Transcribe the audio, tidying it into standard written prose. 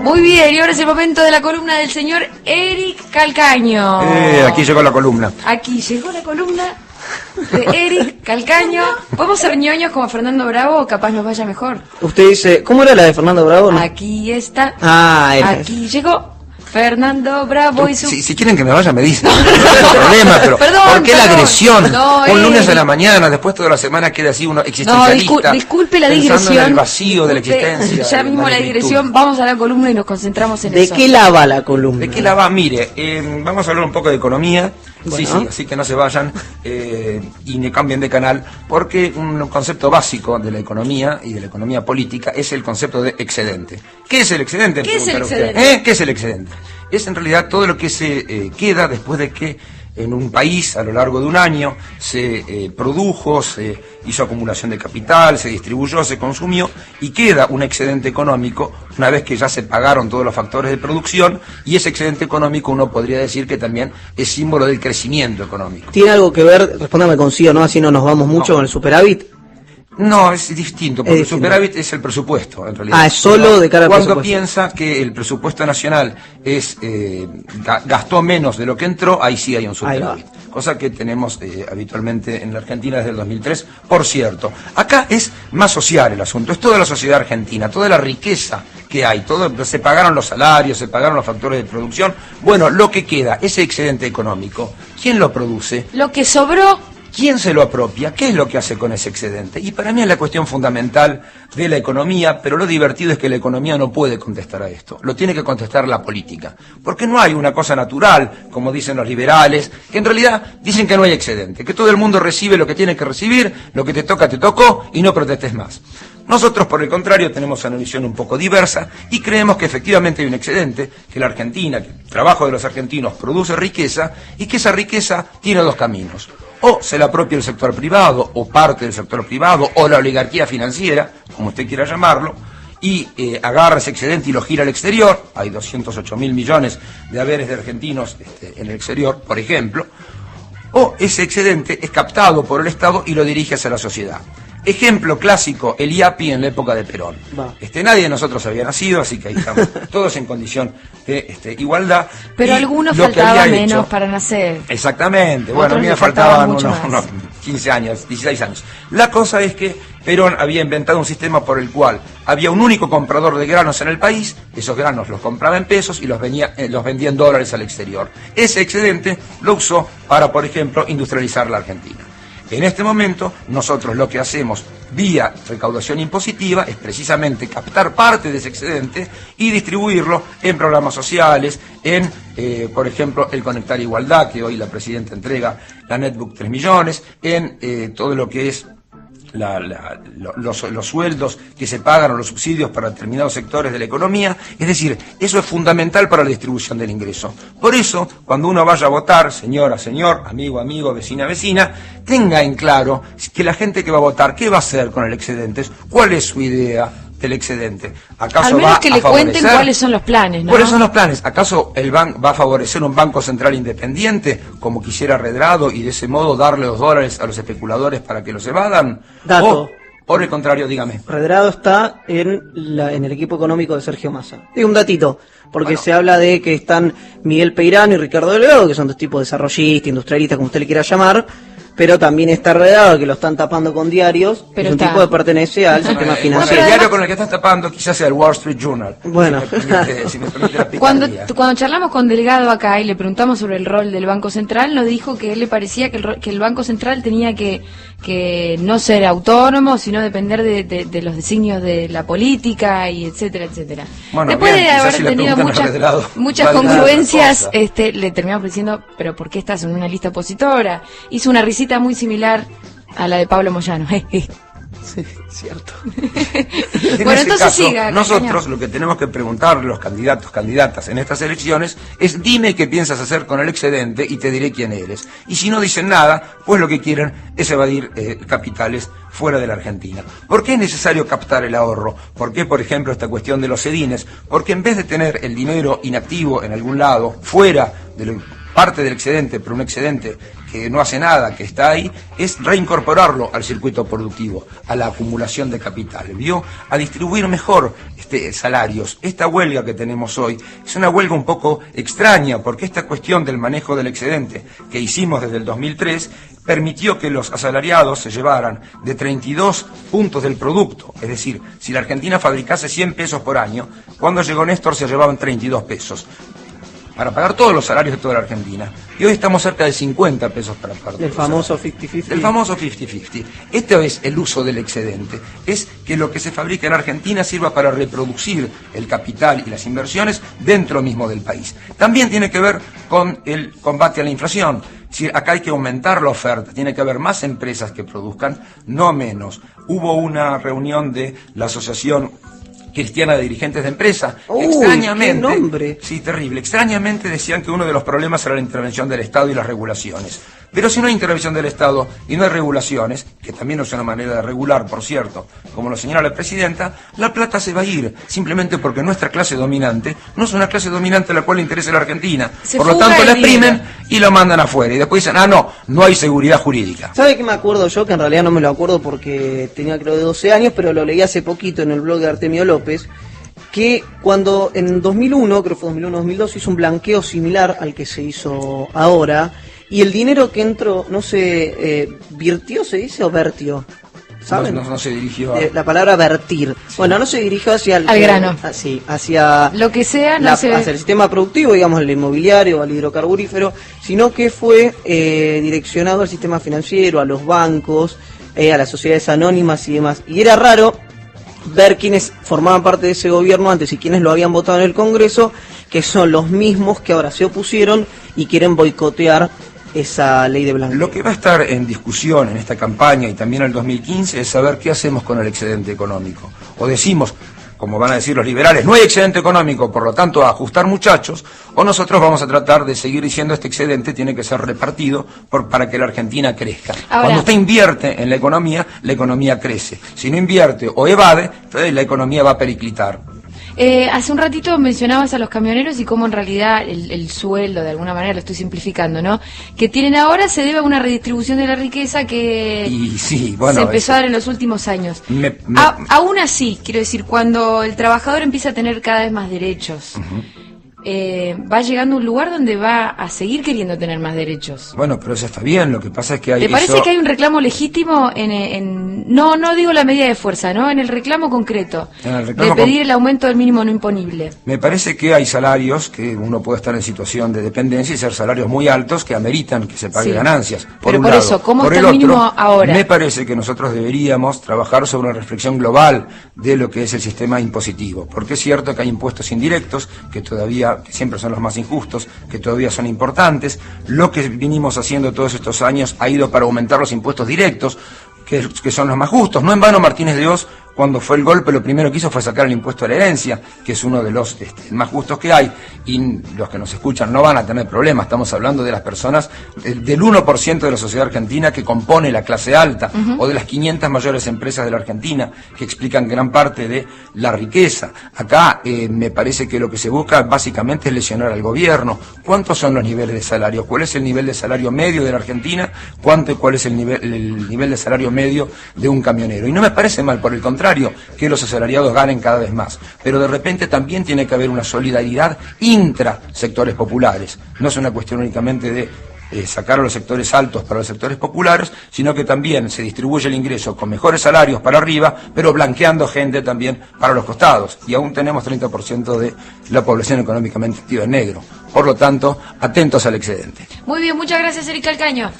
Muy bien, y ahora es el momento de la columna del señor Eric Calcaño. Aquí llegó la columna. Aquí llegó la columna de Eric Calcaño. ¿Podemos ser ñoños como Fernando Bravo o capaz nos vaya mejor? Usted dice, ¿cómo era la de Fernando Bravo? ¿No? Aquí está. Aquí llegó Fernando Bravo y su... Si quieren que me vaya, me dicen. No hay problema, pero ¿por qué la agresión? Un lunes a la mañana, después toda la semana queda así uno existencialista. Disculpe la digresión. digresión. En el vacío de la existencia. Ya mismo la digresión, vamos a la columna y nos concentramos en eso. ¿De qué la va la columna? ¿De qué la va? Mire, vamos a hablar un poco de economía. Bueno. Sí, así que no se vayan y me cambien de canal, porque un concepto básico de la economía y de la economía política es el concepto de excedente. ¿Qué es el excedente? ¿Qué es el excedente? ¿Qué es el excedente? Es en realidad todo lo que se queda después de que en un país a lo largo de un año se produjo, se hizo acumulación de capital, se distribuyó, se consumió y queda un excedente económico una vez que ya se pagaron todos los factores de producción, y ese excedente económico uno podría decir que también es símbolo del crecimiento económico. ¿Tiene algo que ver, respóndame con sí o no, así no nos vamos mucho con el superávit? No, es distinto, porque el superávit es el presupuesto, en realidad. Es solo de cara al Cuando presupuesto. piensa que el presupuesto nacional gastó menos de lo que entró, ahí sí hay un superávit. Cosa que tenemos habitualmente en la Argentina desde el 2003. Por cierto, acá es más social el asunto, es toda la sociedad argentina, toda la riqueza que hay, se pagaron los salarios, se pagaron los factores de producción. Bueno, lo que queda, ese excedente económico, ¿quién lo produce? Lo que sobró. ¿Quién se lo apropia? ¿Qué es lo que hace con ese excedente? Y para mí es la cuestión fundamental de la economía, pero lo divertido es que la economía no puede contestar a esto. Lo tiene que contestar la política. Porque no hay una cosa natural, como dicen los liberales, que en realidad dicen que no hay excedente, que todo el mundo recibe lo que tiene que recibir, lo que te toca te tocó y no protestes más. Nosotros, por el contrario, tenemos una visión un poco diversa y creemos que efectivamente hay un excedente, que la Argentina, que el trabajo de los argentinos produce riqueza y que esa riqueza tiene dos caminos. O se la apropia el sector privado, o parte del sector privado, o la oligarquía financiera, como usted quiera llamarlo, y agarra ese excedente y lo gira al exterior. Hay 208.000 millones de haberes de argentinos en el exterior, por ejemplo. O ese excedente es captado por el Estado y lo dirige hacia la sociedad. Ejemplo clásico, el IAPI en la época de Perón. Nadie de nosotros había nacido, así que ahí estamos todos en condición de igualdad. Pero algunos faltaban menos para nacer. Exactamente, bueno, a mí me faltaban unos 15 años, 16 años. La cosa es que Perón había inventado un sistema por el cual había un único comprador de granos en el país, esos granos los compraba en pesos y los vendía en dólares al exterior. Ese excedente lo usó para, por ejemplo, industrializar la Argentina. En este momento, nosotros lo que hacemos vía recaudación impositiva es precisamente captar parte de ese excedente y distribuirlo en programas sociales, en, por ejemplo, el Conectar Igualdad, que hoy la Presidenta entrega la Netbook 3 millones, en todo lo que es los sueldos que se pagan o los subsidios para determinados sectores de la economía. Es decir, eso es fundamental para la distribución del ingreso. Por eso, cuando uno vaya a votar, señora, señor, amigo, amigo, vecina, vecina, tenga en claro que la gente que va a votar, ¿qué va a hacer con el excedente? ¿Cuál es su idea del excedente? ¿Acaso al menos va que a le favorecer? cuenten cuáles son los planes, ¿no? ¿Cuáles son los planes? ¿Acaso el banco va a favorecer un banco central independiente, como quisiera Redrado, y de ese modo darle los dólares a los especuladores para que los evadan? Dato. O, por el contrario, dígame. Redrado está en el equipo económico de Sergio Massa. Digo un datito, porque Bueno, se habla de que están Miguel Peirano y Ricardo Delgado, que son dos tipos desarrollistas, industrialistas, como usted le quiera llamar, pero también está Redrado, que lo están tapando con diarios, Pero es un está. tipo que pertenece al sistema Bueno, financiero. el diario con el que estás tapando quizás sea el Wall Street Journal. Bueno. Si me permite la Cuando picardía. charlamos con Delgado acá y le preguntamos sobre el rol del Banco Central, nos dijo que a él le parecía que el Banco Central tenía que no ser autónomo, sino depender de los designios de la política y etcétera, etcétera. Bueno, Después bien, de quizás haber si le tenido preguntan a Redrado, muchas va a decir congruencias, otra cosa. le terminamos diciendo, pero ¿por qué estás en una lista opositora? Hizo una risita muy similar a la de Pablo Moyano. Sí, cierto. En Bueno, ese entonces caso, siga, nosotros Caña. lo que tenemos que preguntarle a los candidatos, candidatas en estas elecciones es: dime qué piensas hacer con el excedente y te diré quién eres. Y si no dicen nada, pues lo que quieren es evadir capitales fuera de la Argentina. ¿Por qué es necesario captar el ahorro? ¿Por qué, por ejemplo, esta cuestión de los sedines? Porque en vez de tener el dinero inactivo en algún lado, fuera de parte del excedente, pero un excedente que no hace nada, que está ahí, es reincorporarlo al circuito productivo, a la acumulación de capital, ¿vio? A distribuir mejor salarios. Esta huelga que tenemos hoy es una huelga un poco extraña, porque esta cuestión del manejo del excedente que hicimos desde el 2003 permitió que los asalariados se llevaran de 32 puntos del producto, es decir, si la Argentina fabricase 100 pesos por año, cuando llegó Néstor se llevaban 32 pesos. Para pagar todos los salarios de toda la Argentina. Y hoy estamos cerca de 50 pesos para pagar. El famoso 50-50. El famoso 50-50. Este es el uso del excedente. Es que lo que se fabrica en Argentina sirva para reproducir el capital y las inversiones dentro mismo del país. También tiene que ver con el combate a la inflación. Es decir, acá hay que aumentar la oferta. Tiene que haber más empresas que produzcan, no menos. Hubo una reunión de la Asociación Cristiana de Dirigentes de Empresa. Extrañamente, qué nombre. Sí, terrible. Extrañamente decían que uno de los problemas era la intervención del Estado y las regulaciones. Pero si no hay intervención del Estado y no hay regulaciones, que también es una manera de regular, por cierto, como lo señala la presidenta, la plata se va a ir, simplemente porque nuestra clase dominante no es una clase dominante a la cual le interesa la Argentina. Por lo tanto, la exprimen y lo mandan afuera. Y después dicen, no hay seguridad jurídica. ¿Sabe qué me acuerdo yo? Que en realidad no me lo acuerdo porque tenía creo de 12 años, pero lo leí hace poquito en el blog de Artemio López, que cuando en 2001, creo que fue 2001-2002, hizo un blanqueo similar al que se hizo ahora, y el dinero que entró, no se virtió, ¿se dice, o vertió? ¿Saben? No se dirigió a... La palabra vertir. Sí. Bueno, no se dirigió hacia al grano. Sí, hacia... Lo que sea, hacia el sistema productivo, digamos, el inmobiliario, al hidrocarburífero, sino que fue direccionado al sistema financiero, a los bancos, a las sociedades anónimas y demás. Y era raro ver quiénes formaban parte de ese gobierno antes y quiénes lo habían votado en el Congreso, que son los mismos que ahora se opusieron y quieren boicotear esa ley de blanqueo. Lo que va a estar en discusión en esta campaña y también en el 2015 es saber qué hacemos con el excedente económico. O decimos, como van a decir los liberales, no hay excedente económico, por lo tanto a ajustar muchachos, o nosotros vamos a tratar de seguir diciendo este excedente tiene que ser repartido para que la Argentina crezca. Ahora, cuando usted invierte en la economía crece. Si no invierte o evade, entonces la economía va a periclitar. Hace un ratito mencionabas a los camioneros y cómo en realidad el sueldo, de alguna manera lo estoy simplificando, ¿no? Que tienen ahora se debe a una redistribución de la riqueza que sí, bueno, se empezó a dar en los últimos años. Aún así, quiero decir, cuando el trabajador empieza a tener cada vez más derechos, va llegando a un lugar donde va a seguir queriendo tener más derechos. Bueno, pero eso está bien, lo que pasa es que hay... ¿Te parece que hay un reclamo legítimo no digo la medida de fuerza, ¿no? En el reclamo concreto, de pedir el aumento del mínimo no imponible? Me parece que hay salarios que uno puede estar en situación de dependencia y ser salarios muy altos que ameritan que se pague ganancias. Pero por eso, ¿cómo está el mínimo ahora? Me parece que nosotros deberíamos trabajar sobre una reflexión global de lo que es el sistema impositivo, porque es cierto que hay impuestos indirectos que siempre son los más injustos, que todavía son importantes. Lo que vinimos haciendo todos estos años ha ido para aumentar los impuestos directos, que son los más justos. No en vano Martínez de Hoz, cuando fue el golpe, lo primero que hizo fue sacar el impuesto a la herencia, que es uno de los más justos que hay, y los que nos escuchan no van a tener problemas. Estamos hablando de las personas, del 1% de la sociedad argentina que compone la clase alta, o de las 500 mayores empresas de la Argentina, que explican gran parte de la riqueza. Acá me parece que lo que se busca básicamente es lesionar al gobierno. ¿Cuántos son los niveles de salario? ¿Cuál es el nivel de salario medio de la Argentina? ¿Cuál es el nivel de salario medio de un camionero? Y no me parece mal, por el contrario, que los asalariados ganen cada vez más, pero de repente también tiene que haber una solidaridad intra sectores populares. No es una cuestión únicamente de sacar a los sectores altos para los sectores populares, sino que también se distribuye el ingreso con mejores salarios para arriba, pero blanqueando gente también para los costados. Y aún tenemos 30% de la población económicamente activa en negro. Por lo tanto, atentos al excedente. Muy bien, muchas gracias, Eric Calcaño.